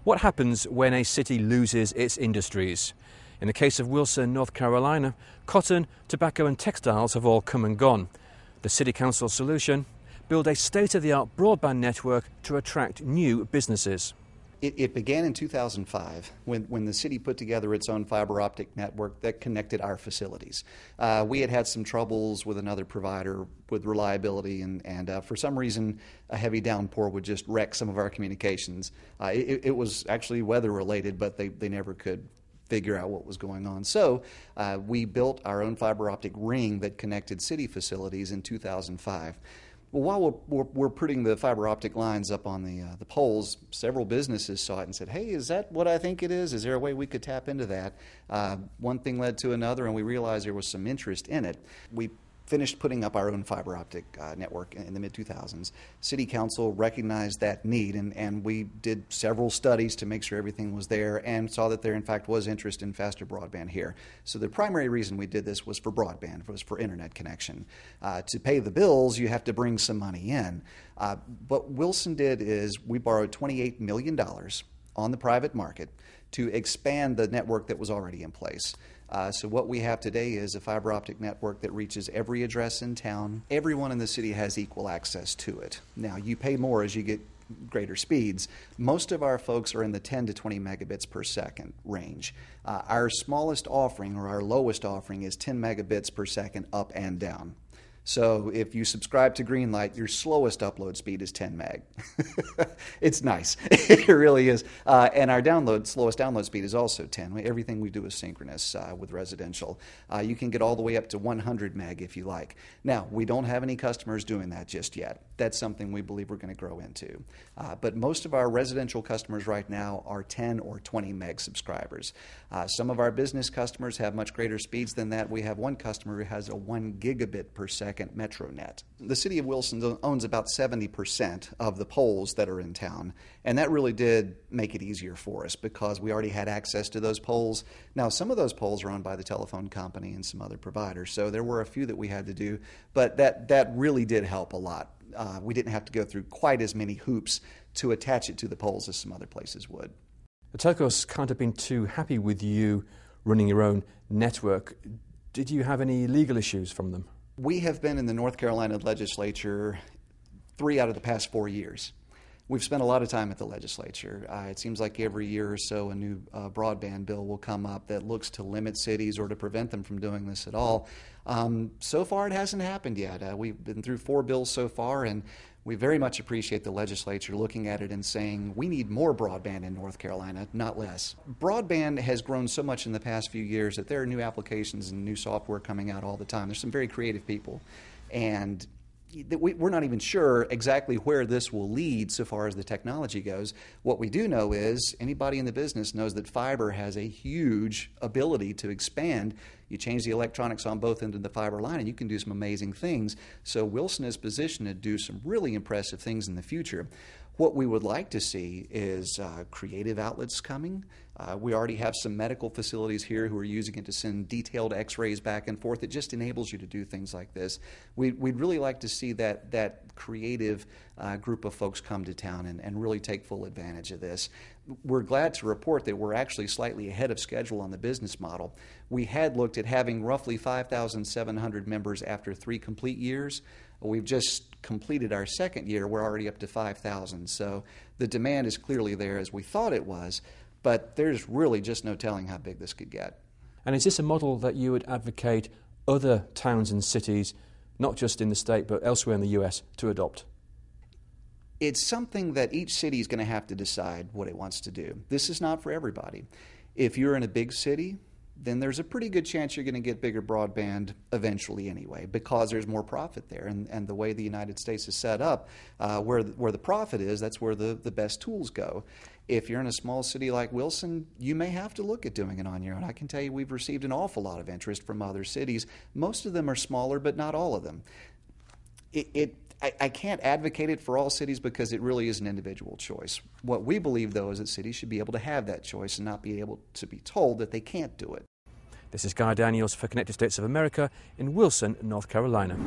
What happens when a city loses its industries? In the case of Wilson, North Carolina, cotton, tobacco and textiles have all come and gone. The City Council's solution? Build a state-of-the-art broadband network to attract new businesses. It began in 2005 when the city put together its own fiber optic network that connected our facilities. We had some troubles with another provider with reliability, and for some reason a heavy downpour would just wreck some of our communications. It was actually weather related, but they never could figure out what was going on. So we built our own fiber optic ring that connected city facilities in 2005. Well, while we're putting the fiber optic lines up on the poles, several businesses saw it and said, hey, is that what I think it is? Is there a way we could tap into that? One thing led to another, and we realized there was some interest in it. We finished putting up our own fiber optic network in the mid-2000s. City Council recognized that need, and we did several studies to make sure everything was there and saw that there, in fact, was interest in faster broadband here. So the primary reason we did this was for broadband, was for internet connection. To pay the bills, you have to bring some money in. What Wilson did is we borrowed $28 million on the private market to expand the network that was already in place. So what we have today is a fiber optic network that reaches every address in town. Everyone in the city has equal access to it. Now, you pay more as you get greater speeds. Most of our folks are in the 10 to 20 megabits per second range. Our smallest offering, or our lowest offering, is 10 megabits per second up and down. So if you subscribe to Greenlight, your slowest upload speed is 10 meg. It's nice. It really is. And our slowest download speed is also 10. Everything we do is synchronous with residential. You can get all the way up to 100 meg if you like. Now, we don't have any customers doing that just yet. That's something we believe we're going to grow into. But most of our residential customers right now are 10 or 20 meg subscribers. Some of our business customers have much greater speeds than that. We have one customer who has a 1 gigabit per second MetroNet. The city of Wilson owns about 70% of the poles that are in town, and that really did make it easier for us because we already had access to those poles. Now, some of those poles are owned by the telephone company and some other providers, so there were a few that we had to do, but that really did help a lot. We didn't have to go through quite as many hoops to attach it to the poles as some other places would. The telcos can't have been too happy with you running your own network. Did you have any legal issues from them? We have been in the North Carolina legislature 3 out of the past 4 years. We've spent a lot of time at the legislature. It seems like every year or so a new broadband bill will come up that looks to limit cities or to prevent them from doing this at all. So far it hasn't happened yet. We've been through 4 bills so far, and we very much appreciate the legislature looking at it and saying we need more broadband in North Carolina, not less. Broadband has grown so much in the past few years that there are new applications and new software coming out all the time. There's some very creative people, and we're not even sure exactly where this will lead so far as the technology goes. What we do know is anybody in the business knows that fiber has a huge ability to expand. You change the electronics on both ends of the fiber line and you can do some amazing things. So Wilson is positioned to do some really impressive things in the future. What we would like to see is creative outlets coming. We already have some medical facilities here who are using it to send detailed x-rays back and forth. It just enables you to do things like this. We'd really like to see that creative group of folks come to town and really take full advantage of this. We're glad to report that we're actually slightly ahead of schedule on the business model. We had looked at having roughly 5,700 members after 3 complete years. We've just completed our second year. We're already up to 5,000. So the demand is clearly there as we thought it was, but there's really just no telling how big this could get. And is this a model that you would advocate other towns and cities, not just in the state but elsewhere in the US, to adopt? It's something that each city is going to have to decide what it wants to do. This is not for everybody. If you're in a big city, then there's a pretty good chance you're going to get bigger broadband eventually anyway, because there's more profit there. And the way the United States is set up, where the profit is, that's where the best tools go. If you're in a small city like Wilson, you may have to look at doing it on your own. I can tell you we've received an awful lot of interest from other cities. Most of them are smaller, but not all of them. I can't advocate it for all cities because it really is an individual choice. What we believe, though, is that cities should be able to have that choice and not be able to be told that they can't do it. This is Guy Daniels for Connected States of America in Wilson, North Carolina.